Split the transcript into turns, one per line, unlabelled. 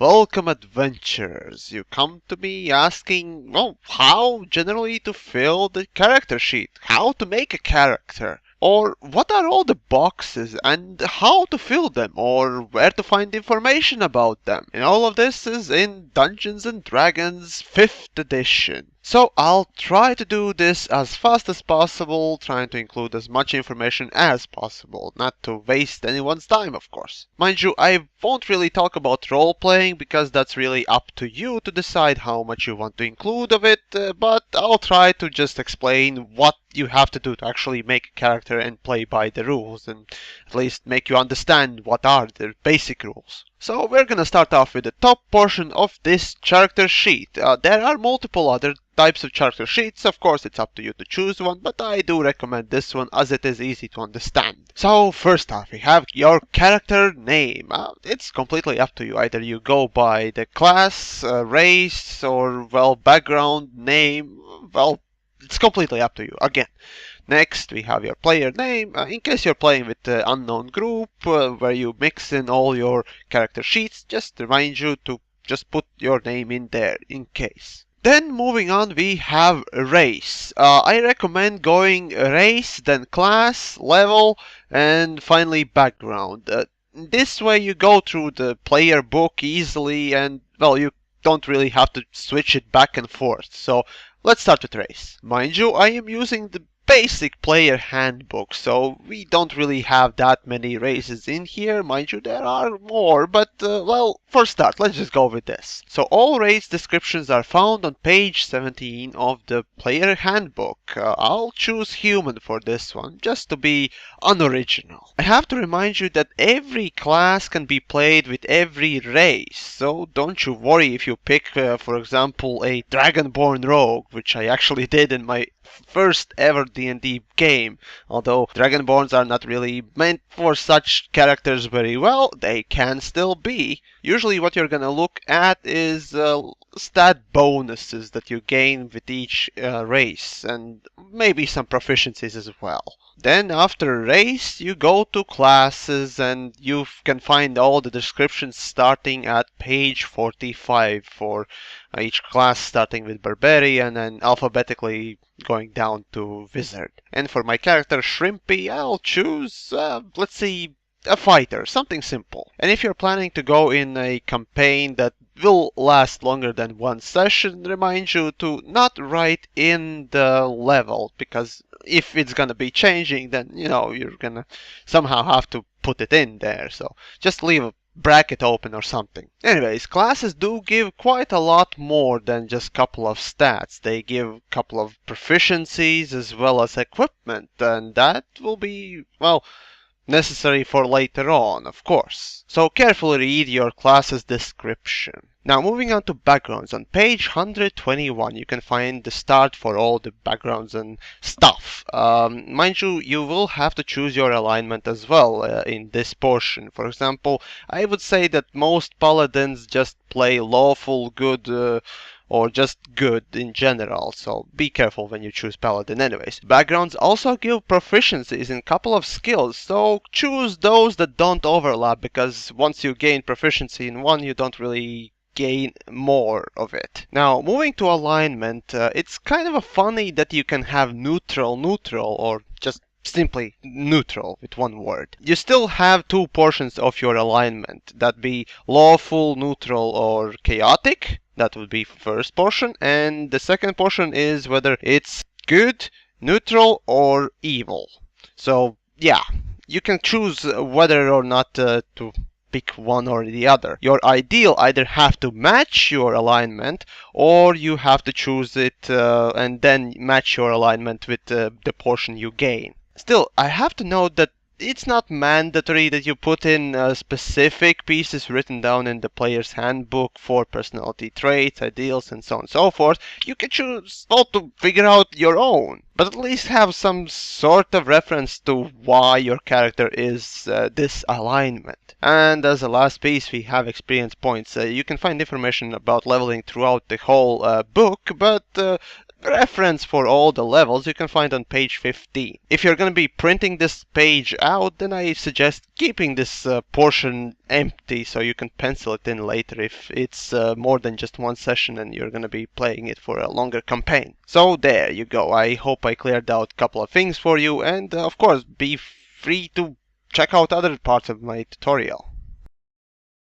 Welcome adventurers. You come to me asking, well, how generally to fill the character sheet, how to make a character, or what are all the boxes and how to fill them, or where to find information about them. And all of this is in Dungeons and Dragons 5th edition. So I'll try to do this as fast as possible, trying to include as much information as possible, not to waste anyone's time, of course. Mind you, I won't really talk about role-playing because that's really up to you to decide how much you want to include of it, but I'll try to just explain what you have to do to actually make a character and play by the rules, and at least make you understand what are the basic rules. So we're gonna start off with the top portion of this character sheet. There are multiple other types of character sheets. Of course, it's up to you to choose one, but I do recommend this one as it is easy to understand. So first off, we have your character name. It's completely up to you. Either you go by the class, race, or, well, background, name. Well, it's completely up to you. Again. Next, we have your player name, in case you're playing with the unknown group, where you mix in all your character sheets, just remind you to just put your name in there, in case. Then moving on, we have race. I recommend going race, then class, level, and finally background. This way you go through the player book easily and, well, you don't really have to switch it back and forth. So let's start with race. Mind you, I am using the basic player handbook, so we don't really have that many races in here. Mind you, there are more, but well, for start, let's just go with this. So all race descriptions are found on page 17 of the player handbook. I'll choose human for this one, just to be unoriginal. I have to remind you that every class can be played with every race, so don't you worry if you pick, for example, a Dragonborn rogue, which I actually did in my first ever D&D game. Although Dragonborns are not really meant for such characters very well, they can still be. Usually what you're gonna look at is stat bonuses that you gain with each race, and maybe some proficiencies as well. Then after race, you go to classes, and you can find all the descriptions starting at page 45 for each class, starting with Barbarian and alphabetically going down to Wizard. And for my character Shrimpy, I'll choose, let's see, a fighter, something simple. And if you're planning to go in a campaign that will last longer than one session, remind you to not write in the level, because if it's gonna be changing, then, you know, you're gonna somehow have to put it in there. So just leave a bracket open or something. Anyways, classes do give quite a lot more than just couple of stats. They give couple of proficiencies as well as equipment, and that will be, well, necessary for later on, of course. So carefully read your class's description. Now moving on to backgrounds. On page 121 you can find the start for all the backgrounds and stuff. Mind you, you will have to choose your alignment as well in this portion. For example, I would say that most paladins just play lawful, good, or just good in general, so be careful when you choose paladin anyways. Backgrounds also give proficiencies in a couple of skills, so choose those that don't overlap, because once you gain proficiency in one, you don't really gain more of it. Now, moving to alignment, it's kind of funny that you can have neutral, or just simply neutral with one word. You still have two portions of your alignment, that be lawful, neutral, or chaotic. That would be first portion, and the second portion is whether it's good, neutral, or evil. So yeah, you can choose whether or not to pick one or the other. Your ideal either have to match your alignment, or you have to choose it and then match your alignment with the portion you gain. Still, I have to note that it's not mandatory that you put in specific pieces written down in the player's handbook for personality traits, ideals, and so on and so forth. You can choose all to figure out your own, but at least have some sort of reference to why your character is this alignment. And as a last piece, we have experience points. You can find information about leveling throughout the whole book, but reference for all the levels you can find on page 15. If you're going to be printing this page out, then I suggest keeping this portion empty so you can pencil it in later if it's more than just one session and you're going to be playing it for a longer campaign. So there you go. I hope I cleared out a couple of things for you, and of course be free to check out other parts of my tutorial.